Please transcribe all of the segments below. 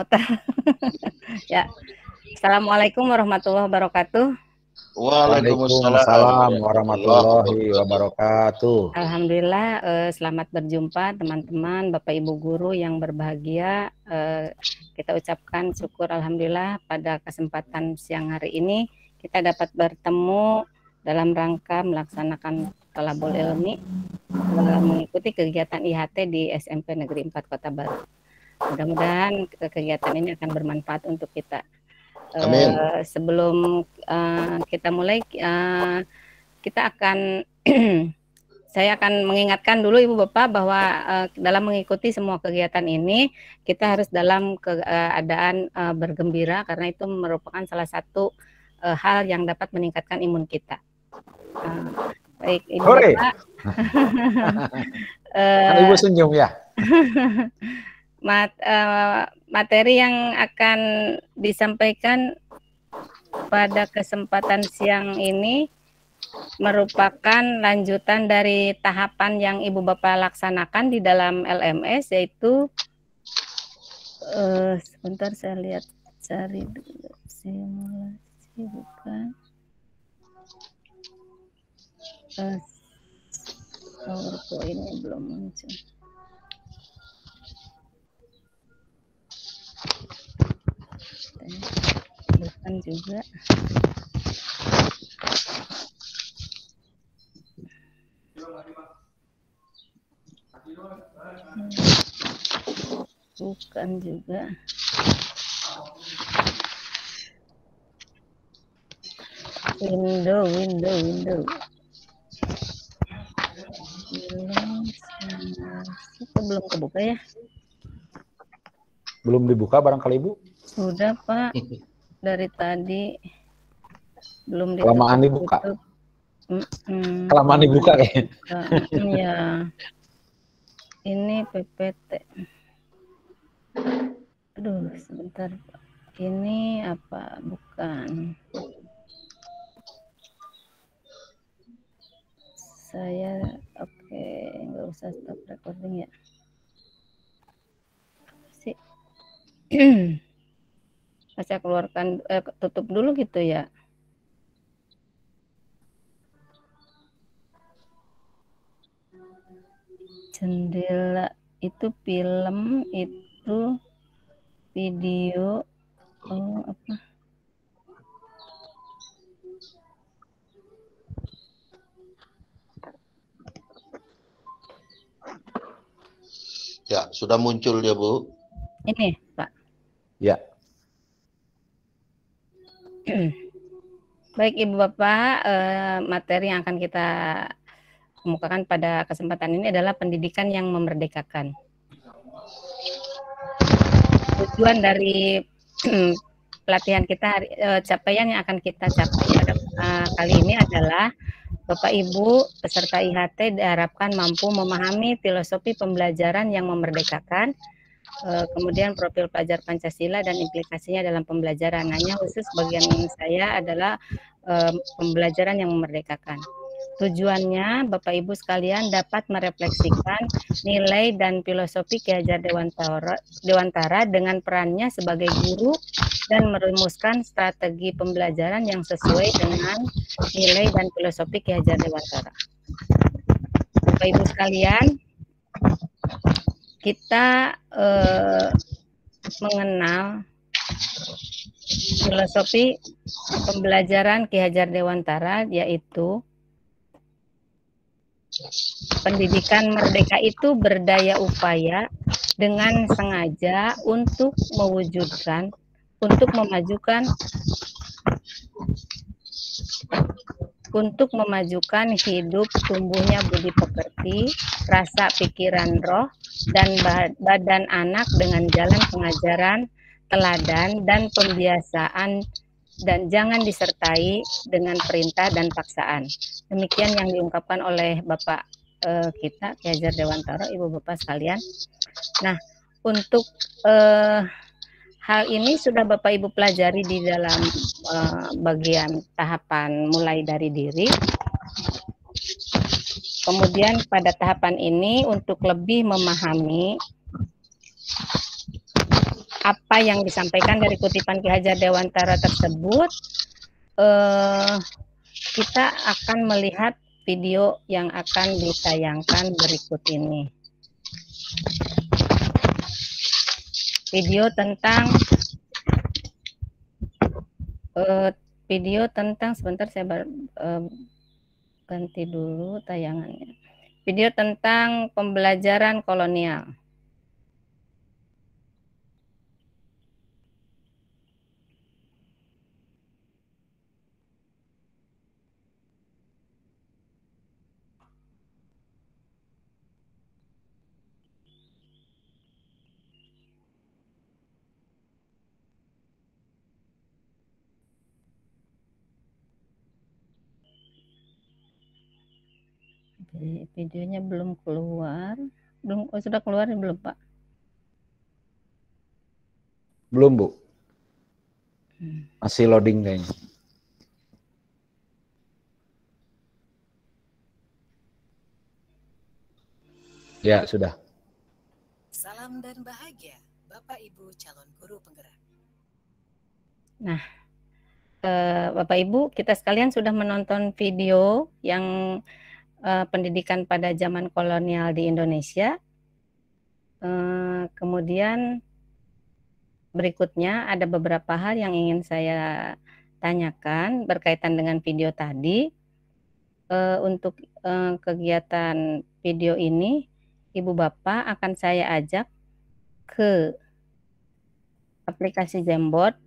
muter. Ya. Assalamualaikum warahmatullahi wabarakatuh. Waalaikumsalam warahmatullahi wabarakatuh. Alhamdulillah, selamat berjumpa teman-teman, Bapak Ibu guru yang berbahagia. Kita ucapkan syukur alhamdulillah pada kesempatan siang hari ini kita dapat bertemu dalam rangka melaksanakan Thalabul Ilmi mengikuti kegiatan IHT di SMP Negeri 4 Kota Baru. Mudah-mudahan kegiatan ini akan bermanfaat untuk kita. Sebelum kita mulai, kita akan saya akan mengingatkan dulu Ibu Bapak bahwa dalam mengikuti semua kegiatan ini kita harus dalam keadaan bergembira karena itu merupakan salah satu hal yang dapat meningkatkan imun kita. Baik Ibu Bapak. Ibu senyum ya. Materi yang akan disampaikan pada kesempatan siang ini merupakan lanjutan dari tahapan yang Ibu Bapak laksanakan di dalam LMS, yaitu sebentar saya lihat cari dulu simulasi, bukan PowerPoint-nya belum muncul. Bukan juga. Bukan juga. Window. Belum kebuka ya? Belum dibuka barangkali Ibu? Sudah Pak, dari tadi belum ditutup. Kelamaan dibuka. Kelamaan dibuka kayaknya. Ya. Ini PPT. Aduh, sebentar Pak. Ini apa? Bukan. Saya oke, nggak usah stop recording ya. Sih. Saya keluarkan, tutup dulu gitu ya. Jendela itu film, itu video, apa? Ya, sudah muncul ya Bu. Ini Pak. Ya. Baik Ibu Bapak, materi yang akan kita kemukakan pada kesempatan ini adalah pendidikan yang memerdekakan. Tujuan dari pelatihan kita, capaian yang akan kita capai pada kali ini adalah Bapak Ibu peserta IHT diharapkan mampu memahami filosofi pembelajaran yang memerdekakan, kemudian profil pelajar Pancasila dan implikasinya dalam pembelajaran. Hanya khusus bagian saya adalah pembelajaran yang memerdekakan. Tujuannya Bapak Ibu sekalian dapat merefleksikan nilai dan filosofi Ki Hajar Dewantara dengan perannya sebagai guru dan merumuskan strategi pembelajaran yang sesuai dengan nilai dan filosofi Ki Hajar Dewantara. Bapak Ibu sekalian, kita mengenal filosofi pembelajaran Ki Hajar Dewantara, yaitu pendidikan merdeka itu berdaya upaya dengan sengaja untuk memajukan hidup tumbuhnya budi pekerti, rasa pikiran roh, dan badan anak dengan jalan pengajaran, teladan, dan pembiasaan, dan jangan disertai dengan perintah dan paksaan. Demikian yang diungkapkan oleh Bapak kita, Ki Hajar Dewantara, Ibu Bapak sekalian. Nah, untuk hal ini sudah Bapak Ibu pelajari di dalam bagian tahapan mulai dari diri. Kemudian pada tahapan ini untuk lebih memahami apa yang disampaikan dari kutipan Ki Hajar Dewantara tersebut, kita akan melihat video yang akan ditayangkan berikut ini. Video tentang sebentar saya ganti dulu tayangannya. Video tentang pembelajaran kolonial. Videonya belum keluar. Sudah keluar belum, Pak? Belum, Bu. Masih loading kayaknya. Ya, sudah. Salam dan bahagia, Bapak Ibu calon guru penggerak. Nah, Bapak Ibu, kita sekalian sudah menonton video yang pendidikan pada zaman kolonial di Indonesia. Kemudian berikutnya ada beberapa hal yang ingin saya tanyakan berkaitan dengan video tadi. Untuk kegiatan video ini, Ibu Bapak akan saya ajak ke aplikasi Jamboard.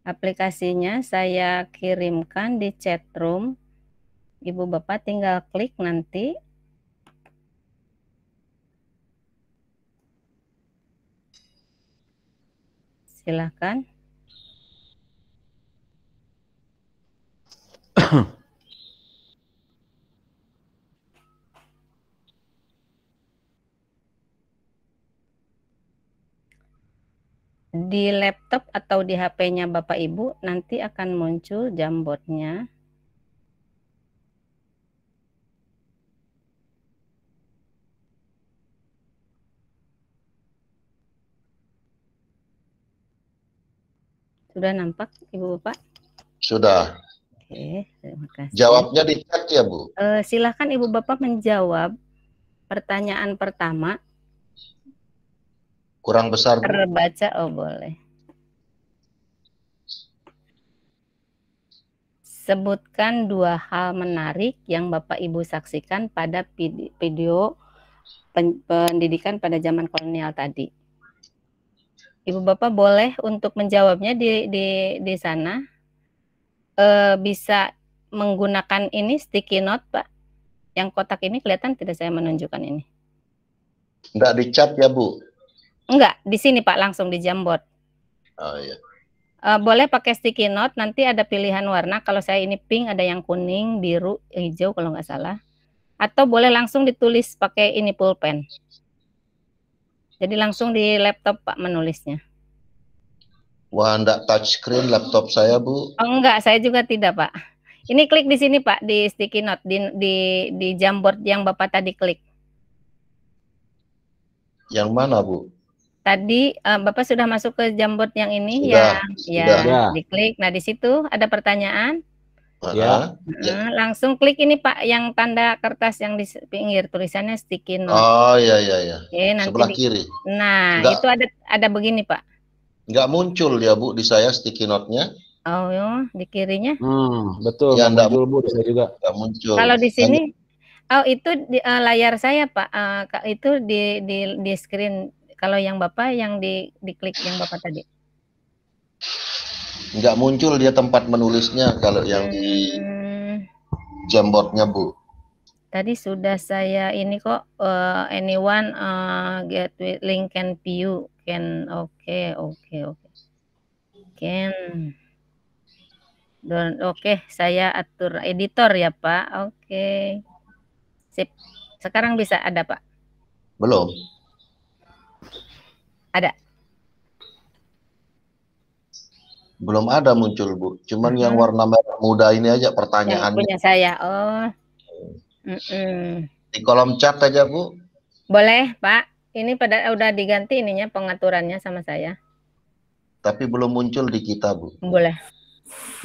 Aplikasinya saya kirimkan di chat room. Ibu Bapak tinggal klik nanti. Silahkan. Di laptop atau di HP-nya Bapak Ibu nanti akan muncul Jamboard-nya. Sudah nampak Ibu Bapak? Sudah. Oke, terima kasih. Jawabnya di chat ya, Bu? Silakan Ibu Bapak menjawab pertanyaan pertama. Kurang besar, Bu. Terbaca, oh boleh. Sebutkan 2 hal menarik yang Bapak Ibu saksikan pada video pendidikan pada zaman kolonial tadi. Ibu Bapak boleh untuk menjawabnya di sana. Bisa menggunakan ini sticky note, Pak. Yang kotak ini kelihatan tidak saya menunjukkan ini? Enggak di chat ya, Bu? Enggak, di sini Pak, langsung di Jamboard. Oh iya. Boleh pakai sticky note, nanti ada pilihan warna. Kalau saya ini pink, ada yang kuning, biru, hijau kalau nggak salah. Atau boleh langsung ditulis pakai ini pulpen. Jadi langsung di laptop Pak menulisnya. Wah, enggak touchscreen laptop saya, Bu. Oh enggak, saya juga tidak Pak. Ini klik di sini Pak, di sticky note, di Jamboard yang Bapak tadi klik. Yang mana, Bu? Tadi Bapak sudah masuk ke Jamboard yang ini Sudah, ya, diklik. Nah, di situ ada pertanyaan. Ya. Langsung klik ini Pak, yang tanda kertas yang di pinggir tulisannya sticky note. Oh iya. Oke, nanti sebelah kiri. Nah, itu ada begini Pak. Enggak muncul ya, Bu, di saya sticky note-nya. Oh, ya, di kirinya. Betul, ya, enggak muncul, Bu, di saya juga. Enggak muncul. Kalau di sini itu di layar saya Pak, itu di screen. Kalau yang Bapak yang diklik yang Bapak tadi. Enggak muncul dia tempat menulisnya kalau yang di Jamboard-nya, Bu. Tadi sudah saya ini kok, anyone get link can view can, oke. Oke, saya atur editor ya Pak. Oke. Sip. Sekarang bisa ada Pak? Belum. Ada. Belum ada muncul, Bu. Cuman yang warna merah muda ini aja pertanyaannya. Yang punya saya. Oh. Di kolom chat aja, Bu. Boleh, Pak. Ini udah diganti ininya pengaturannya sama saya. Tapi belum muncul di kita, Bu. Boleh.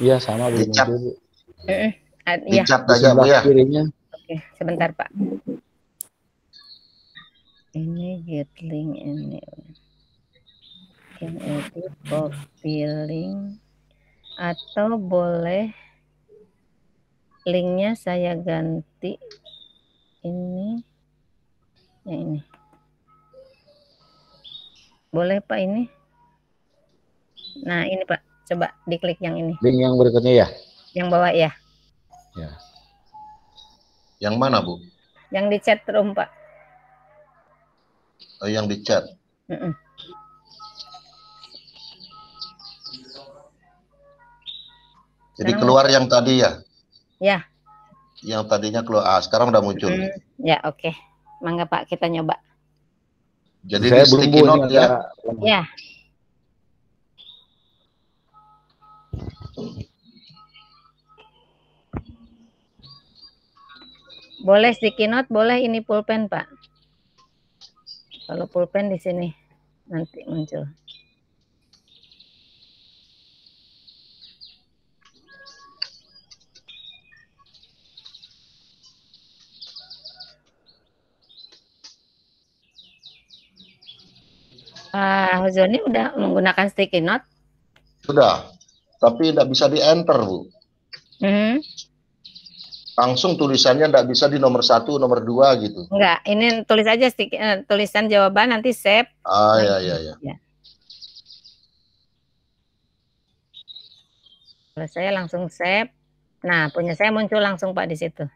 Iya, sama belum Dicat. muncul, Bu. Iya. Dicat Di aja, Bu, sebelah ya. kirinya. Oke, sebentar, Pak. Ini get link ini. Can edit copy link. Atau boleh linknya saya ganti ini. Ya ini. Boleh, Pak, ini. Nah, ini, Pak. Coba diklik yang ini. Link yang berikutnya ya? Yang bawah ya. Ya. Yang mana, Bu? Yang di chat room, Pak. Oh, yang di chat. Jadi keluar yang tadi ya? Ya. Yang tadinya keluar. Sekarang udah muncul. Ya, oke. Mangga, Pak, kita nyoba. Jadi saya di belum, sticky Bu, note ya? Ya. Boleh sticky note, boleh ini pulpen, Pak. Kalau pulpen di sini nanti muncul. Huzoni udah menggunakan sticky note? Sudah, tapi tidak bisa di-enter, Bu. Langsung tulisannya tidak bisa di nomor 1, nomor 2 gitu. Enggak, ini tulis aja tulisan jawaban, nanti save. Ya. Kalau saya langsung save. Nah, punya saya muncul langsung, Pak, di situ.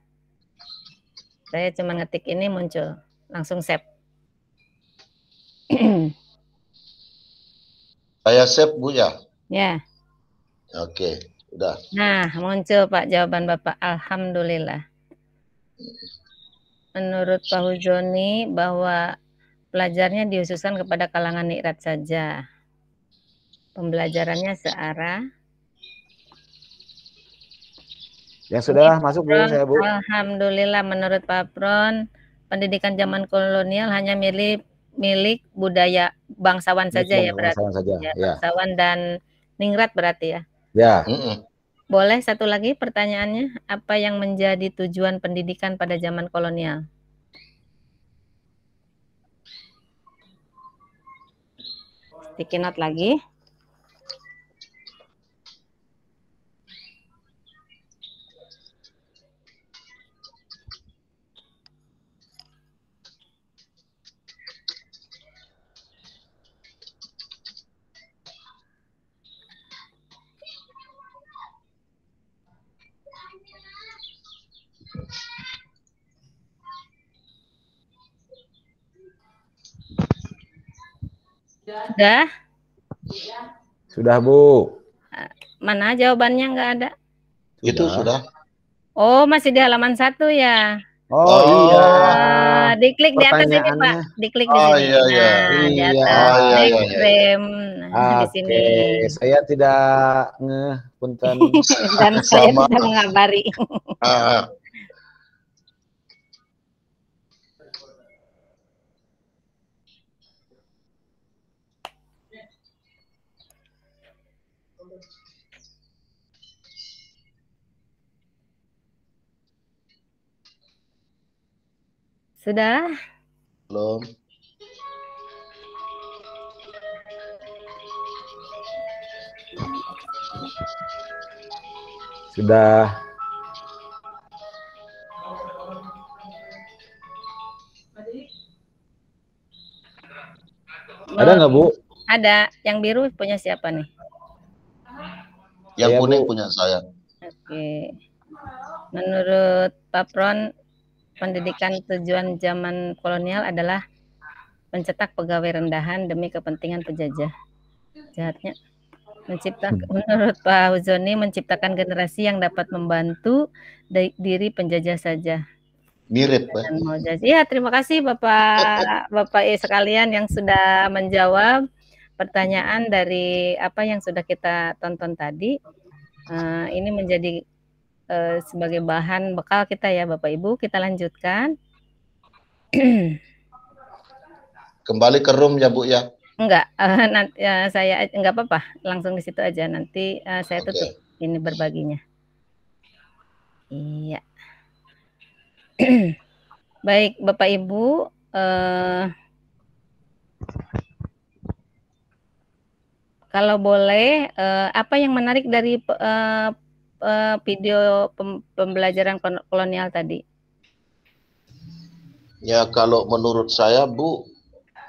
Saya cuma ngetik ini muncul, langsung save. Saya save, Bu, ya? Ya. Oke, udah. Nah, muncul, Pak, jawaban Bapak. Alhamdulillah. Menurut Pak Huzoni bahwa pelajarnya dihususkan kepada kalangan nikrat saja. Pembelajarannya searah. Ya sudah masuk, Bu, saya, Bu. Alhamdulillah, menurut Pak Pron, pendidikan zaman kolonial hanya milik budaya bangsawan saja ya berarti. Bangsawan saja. Ya, bangsawan dan ningrat berarti ya. Ya. Boleh satu lagi pertanyaannya, apa yang menjadi tujuan pendidikan pada zaman kolonial? Sticky note lagi. Sudah? Sudah, Bu. Mana jawabannya nggak ada? Itu sudah. Oh, masih di halaman 1 ya? Oh iya. Diklik di atas ini, Pak. Diklik di sini. Iya. Nah, di atas next frame. Nah, di sini. Saya tidak ngeh, punten. Dan saya tidak mengabari. Sudah? Belum. Sudah. Ada nggak, Bu? Ada. Yang biru punya siapa nih? Yang kuning punya saya. Oke. Menurut Pak Pron, pendidikan tujuan zaman kolonial adalah mencetak pegawai rendahan demi kepentingan penjajah. Jahatnya menurut Pak Huzoni, menciptakan generasi yang dapat membantu diri penjajah saja. Mirip, Pak. Ya, terima kasih Bapak sekalian yang sudah menjawab pertanyaan dari apa yang sudah kita tonton tadi. Ini menjadi sebagai bahan bekal kita ya Bapak Ibu. Kita lanjutkan. Kembali ke room ya Bu ya. Enggak, nanti saya enggak apa-apa, langsung di situ aja. Nanti saya tutup ini berbaginya. Iya. Baik, Bapak Ibu, kalau boleh, apa yang menarik dari video pembelajaran kolonial tadi? Ya kalau menurut saya Bu,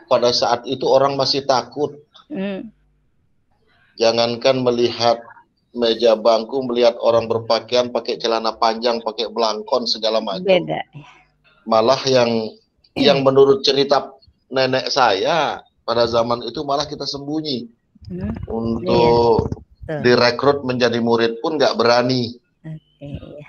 pada saat itu orang masih takut. Jangankan melihat meja bangku, melihat orang berpakaian pakai celana panjang, pakai belangkon segala macam. Beda. Malah yang menurut cerita nenek saya pada zaman itu malah kita sembunyi. Untuk direkrut menjadi murid pun nggak berani.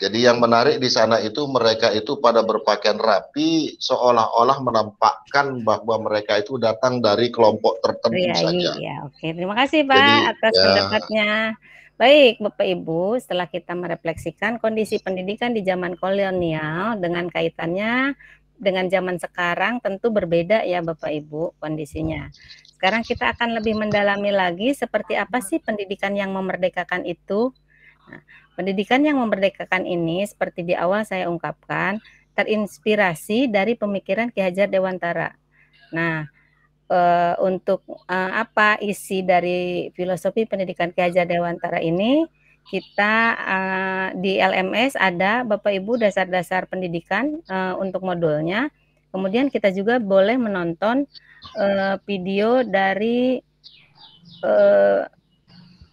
Jadi yang menarik di sana itu mereka itu pada berpakaian rapi, seolah-olah menampakkan bahwa mereka itu datang dari kelompok tertentu saja. Iya, oke. Terima kasih Pak atas pendapatnya. Baik Bapak Ibu, setelah kita merefleksikan kondisi pendidikan di zaman kolonial dengan kaitannya dengan zaman sekarang tentu berbeda ya Bapak Ibu kondisinya. Sekarang kita akan lebih mendalami lagi seperti apa sih pendidikan yang memerdekakan itu. Nah, pendidikan yang memerdekakan ini seperti di awal saya ungkapkan terinspirasi dari pemikiran Ki Hajar Dewantara. Nah, untuk apa isi dari filosofi pendidikan Ki Hajar Dewantara ini, kita di LMS ada Bapak Ibu dasar-dasar pendidikan untuk modulnya. Kemudian kita juga boleh menonton video dari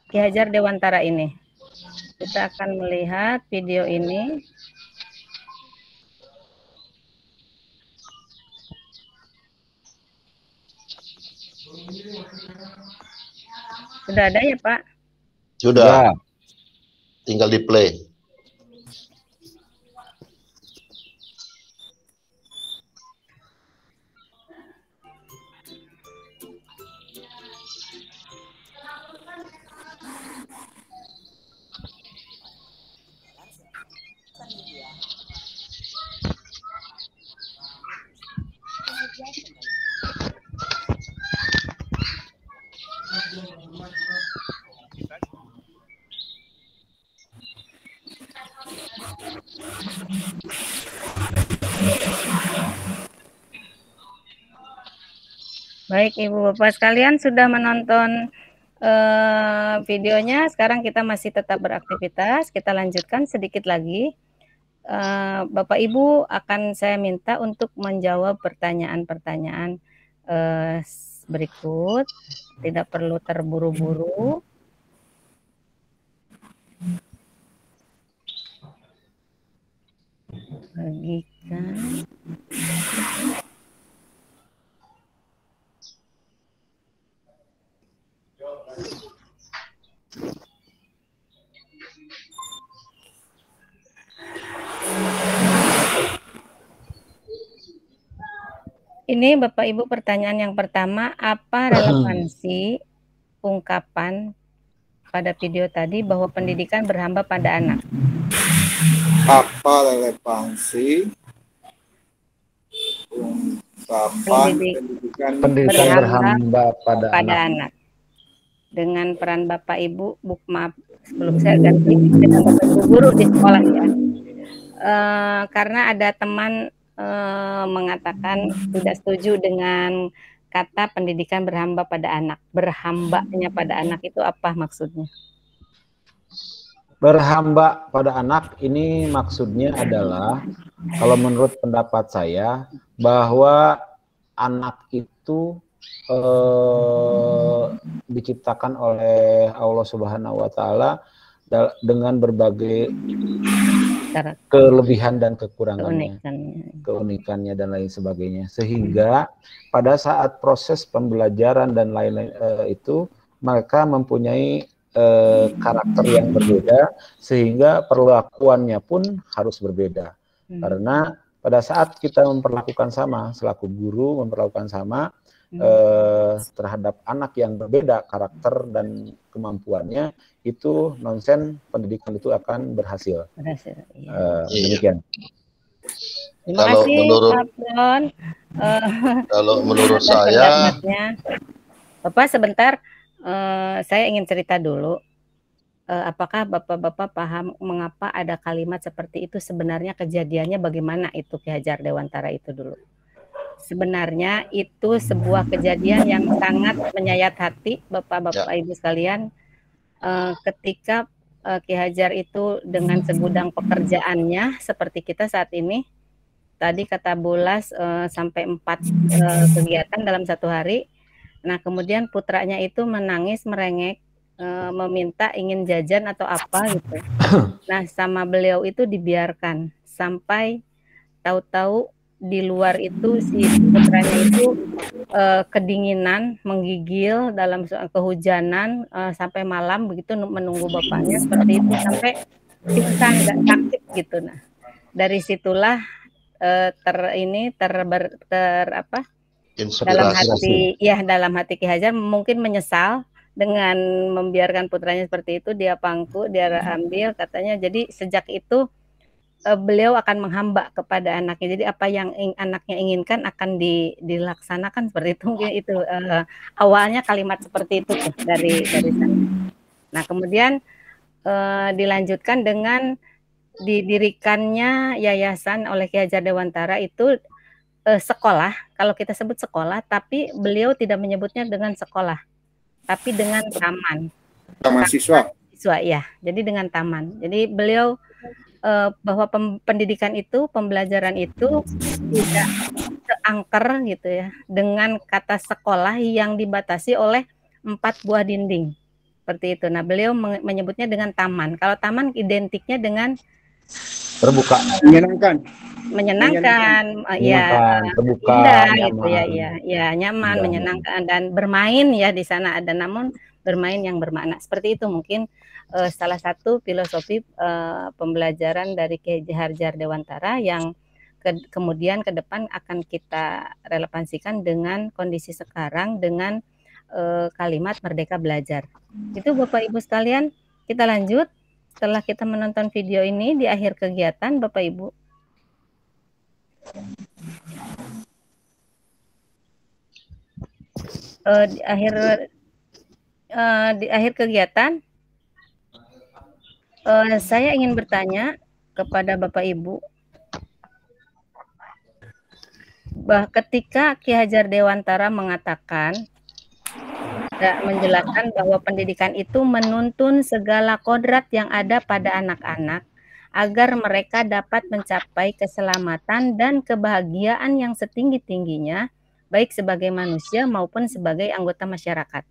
Ki Hajar Dewantara ini. Kita akan melihat video ini. Sudah ada ya Pak? Sudah. Tinggal di play. Baik Ibu Bapak sekalian sudah menonton videonya. Sekarang kita masih tetap beraktivitas. Kita lanjutkan sedikit lagi. Bapak Ibu akan saya minta untuk menjawab pertanyaan-pertanyaan berikut. Tidak perlu terburu-buru. Bagikan. Ini Bapak Ibu pertanyaan yang pertama, apa relevansi ungkapan pada video tadi bahwa pendidikan berhamba pada anak? Apa relevansi ungkapan pendidikan berhamba pada anak? Dengan peran Bapak Ibu, maaf sebelum saya ganti dengan Bapak Ibu guru di sekolah ya. Karena ada teman mengatakan tidak setuju dengan kata pendidikan berhamba pada anak. Berhambanya pada anak itu apa maksudnya? Berhamba pada anak ini maksudnya adalah, kalau menurut pendapat saya, bahwa anak itu diciptakan oleh Allah Subhanahu wa Ta'ala dengan berbagai kelebihan dan kekurangannya, keunikannya dan lain sebagainya, sehingga pada saat proses pembelajaran dan lain-lain itu mereka mempunyai karakter yang berbeda, sehingga perlakuannya pun harus berbeda. Karena pada saat kita memperlakukan sama, selaku guru memperlakukan sama terhadap anak yang berbeda karakter dan kemampuannya, itu nonsen pendidikan itu akan berhasil. Iya. Demikian. Terima kasih Pak Bron. Kalau menurut saya, Bapak sebentar, saya ingin cerita dulu. Apakah Bapak-Bapak paham mengapa ada kalimat seperti itu? Sebenarnya kejadiannya bagaimana itu Ki Hajar Dewantara itu dulu? Sebenarnya itu sebuah kejadian yang sangat menyayat hati Bapak-Bapak Ibu sekalian. Ketika Ki Hajar itu dengan segudang pekerjaannya seperti kita saat ini, tadi kata Bulas sampai 4 kegiatan dalam satu hari. Nah kemudian putranya itu menangis merengek, meminta ingin jajan atau apa gitu. Nah sama beliau itu dibiarkan sampai tahu-tahu di luar itu si putranya itu kedinginan, menggigil dalam kehujanan sampai malam begitu menunggu bapaknya seperti itu sampai pingsan nggak sakit gitu. Nah dari situlah dalam hati Ki Hajar mungkin menyesal dengan membiarkan putranya seperti itu, dia pangku, dia ambil katanya. Jadi sejak itu beliau akan menghamba kepada anaknya. Jadi apa yang anaknya inginkan akan dilaksanakan seperti itu. Mungkin itu awalnya kalimat seperti itu tuh dari sana. Nah kemudian dilanjutkan dengan didirikannya yayasan oleh Ki Hajar Dewantara itu sekolah. Kalau kita sebut sekolah, tapi beliau tidak menyebutnya dengan sekolah, tapi dengan taman. Taman siswa. Siswa ya. Jadi dengan taman. Jadi beliau bahwa pendidikan itu, pembelajaran itu tidak seangker gitu ya, dengan kata sekolah yang dibatasi oleh 4 buah dinding. Seperti itu. Nah, beliau menyebutnya dengan taman. Kalau taman identiknya dengan terbuka, menyenangkan, terbuka, indah nyaman. gitu ya, nyaman, menyenangkan dan bermain ya di sana ada, namun bermain yang bermakna. Seperti itu mungkin salah satu filosofi pembelajaran dari Ki Hajar Dewantara yang kemudian ke depan akan kita relevansikan dengan kondisi sekarang dengan kalimat Merdeka Belajar. Itu Bapak Ibu sekalian, kita lanjut setelah kita menonton video ini di akhir kegiatan Bapak Ibu. Di akhir kegiatan saya ingin bertanya kepada Bapak Ibu, ketika Ki Hajar Dewantara mengatakan menjelaskan bahwa pendidikan itu menuntun segala kodrat yang ada pada anak-anak agar mereka dapat mencapai keselamatan dan kebahagiaan yang setinggi-tingginya, baik sebagai manusia maupun sebagai anggota masyarakat.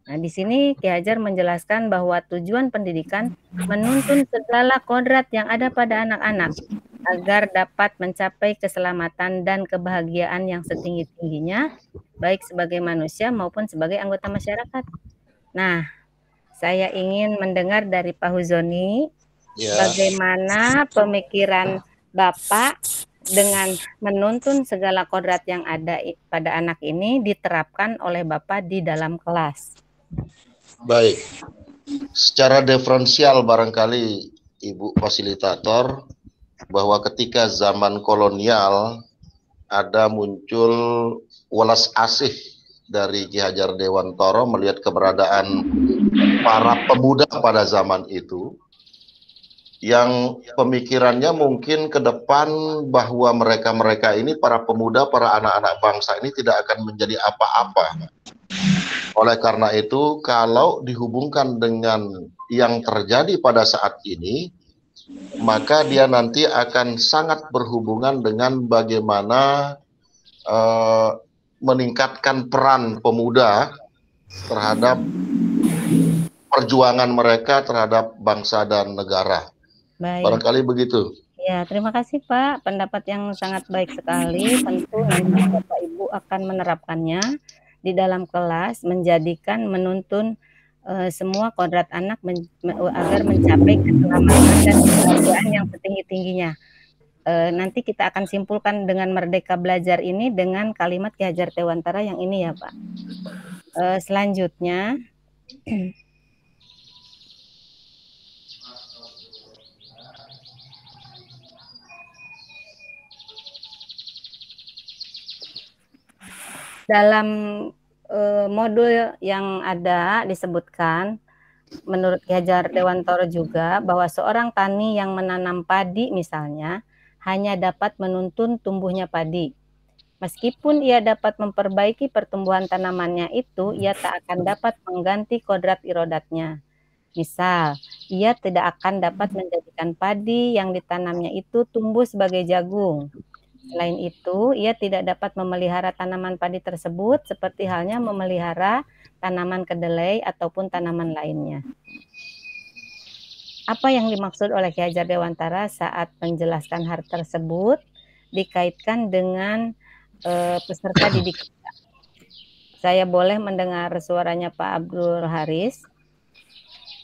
Nah, di sini Ki Hajar menjelaskan bahwa tujuan pendidikan menuntun segala kodrat yang ada pada anak-anak agar dapat mencapai keselamatan dan kebahagiaan yang setinggi-tingginya, baik sebagai manusia maupun sebagai anggota masyarakat. Nah, saya ingin mendengar dari Pak Huzoni, bagaimana pemikiran Bapak dengan menuntun segala kodrat yang ada pada anak ini diterapkan oleh Bapak di dalam kelas. Baik, secara diferensial barangkali Ibu Fasilitator, bahwa ketika zaman kolonial ada muncul welas asih dari Ki Hajar Dewantara melihat keberadaan para pemuda pada zaman itu, yang pemikirannya mungkin ke depan bahwa mereka-mereka ini, para pemuda, para anak-anak bangsa ini tidak akan menjadi apa-apa. Oleh karena itu, kalau dihubungkan dengan yang terjadi pada saat ini, maka dia nanti akan sangat berhubungan dengan bagaimana meningkatkan peran pemuda terhadap perjuangan mereka terhadap bangsa dan negara. Baik. Barangkali begitu. Ya, terima kasih Pak. Pendapat yang sangat baik sekali. Tentu nanti Bapak Ibu akan menerapkannya di dalam kelas, menjadikan menuntun semua kodrat anak agar mencapai keselamatan dan kebahagiaan yang setinggi-tingginya. Nanti kita akan simpulkan dengan Merdeka Belajar ini dengan kalimat Ki Hajar Dewantara yang ini ya Pak. Selanjutnya dalam modul yang ada disebutkan, menurut Ki Hajar Dewantara juga, bahwa seorang tani yang menanam padi misalnya hanya dapat menuntun tumbuhnya padi. Meskipun ia dapat memperbaiki pertumbuhan tanamannya itu, ia tak akan dapat mengganti kodrat irodatnya. Misal, ia tidak akan dapat menjadikan padi yang ditanamnya itu tumbuh sebagai jagung. Selain itu, ia tidak dapat memelihara tanaman padi tersebut seperti halnya memelihara tanaman kedelai ataupun tanaman lainnya. Apa yang dimaksud oleh Ki Hajar Dewantara saat menjelaskan hal tersebut dikaitkan dengan peserta didik kita? Saya boleh mendengar suaranya Pak Abdul Haris?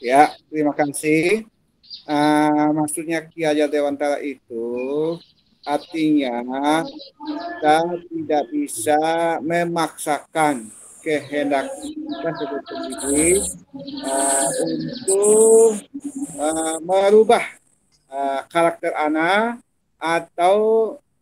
Ya, terima kasih. Maksudnya Ki Hajar Dewantara itu artinya kita tidak bisa memaksakan kehendak kita sebagai pendidik untuk merubah karakter anak, atau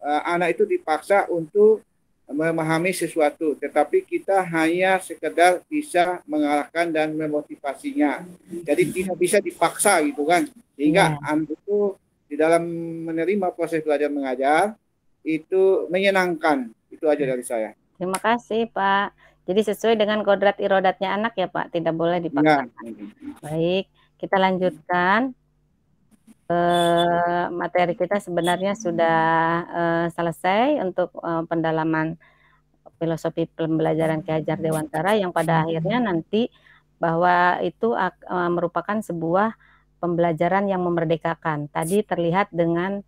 anak itu dipaksa untuk memahami sesuatu, tetapi kita hanya sekedar bisa mengarahkan dan memotivasinya. Jadi tidak bisa dipaksa gitu kan, sehingga anak itu di dalam menerima proses belajar mengajar itu menyenangkan. Itu aja dari saya. Terima kasih Pak. Jadi sesuai dengan kodrat irodatnya anak ya Pak, tidak boleh dipaksakan. Ya. Baik, kita lanjutkan. Materi kita sebenarnya sudah selesai untuk pendalaman filosofi pembelajaran Ki Hajar Dewantara, yang pada akhirnya nanti bahwa itu merupakan sebuah pembelajaran yang memerdekakan. Tadi terlihat dengan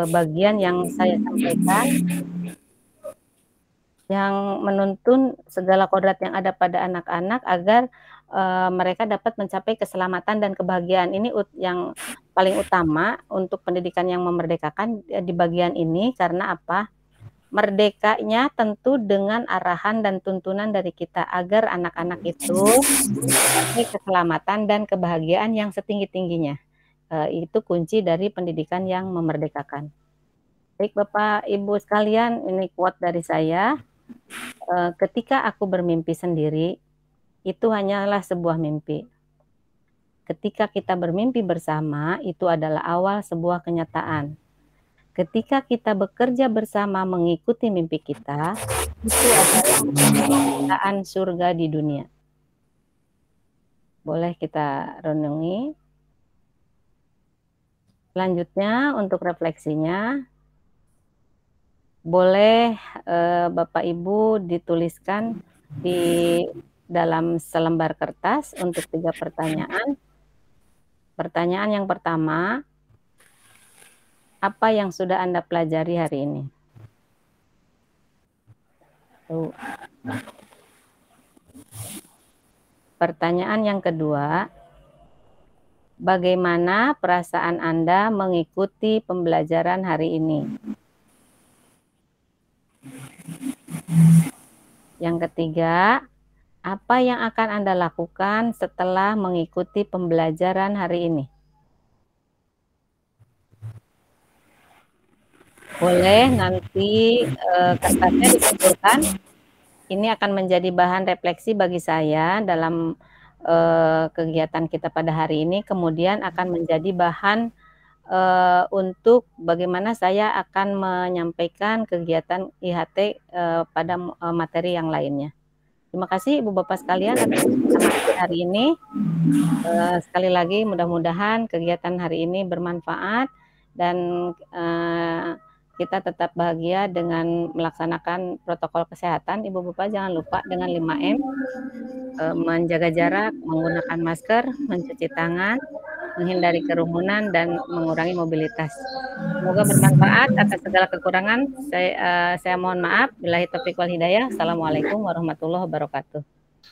bagian yang saya sampaikan, yang menuntun segala kodrat yang ada pada anak-anak agar mereka dapat mencapai keselamatan dan kebahagiaan. Ini yang paling utama untuk pendidikan yang memerdekakan di bagian ini. Karena apa? Merdekanya tentu dengan arahan dan tuntunan dari kita agar anak-anak itu mencapai keselamatan dan kebahagiaan yang setinggi-tingginya. Itu kunci dari pendidikan yang memerdekakan. Baik Bapak Ibu sekalian, ini quote dari saya. Ketika aku bermimpi sendiri, itu hanyalah sebuah mimpi. Ketika kita bermimpi bersama, itu adalah awal sebuah kenyataan. Ketika kita bekerja bersama mengikuti mimpi kita, itu adalah kenyataan surga di dunia. Boleh kita renungi. Selanjutnya untuk refleksinya, boleh Bapak Ibu dituliskan di dalam selembar kertas untuk 3 pertanyaan. Pertanyaan yang pertama, apa yang sudah Anda pelajari hari ini? Pertanyaan yang kedua, bagaimana perasaan Anda mengikuti pembelajaran hari ini? Yang ketiga, apa yang akan Anda lakukan setelah mengikuti pembelajaran hari ini? Boleh nanti kertasnya dikumpulkan. Ini akan menjadi bahan refleksi bagi saya dalam kegiatan kita pada hari ini. Kemudian akan menjadi bahan untuk bagaimana saya akan menyampaikan kegiatan IHT pada materi yang lainnya. Terima kasih Ibu Bapak sekalian atas kesempatan hari ini. Sekali lagi mudah-mudahan kegiatan hari ini bermanfaat dan kita tetap bahagia dengan melaksanakan protokol kesehatan. Ibu Bapak jangan lupa dengan 5M, menjaga jarak, menggunakan masker, mencuci tangan, menghindari kerumunan, dan mengurangi mobilitas. Semoga bermanfaat. Atas segala kekurangan, saya mohon maaf. Billahi taufiq wal hidayah. Assalamualaikum warahmatullahi wabarakatuh.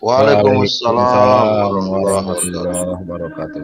Waalaikumsalam warahmatullahi wabarakatuh.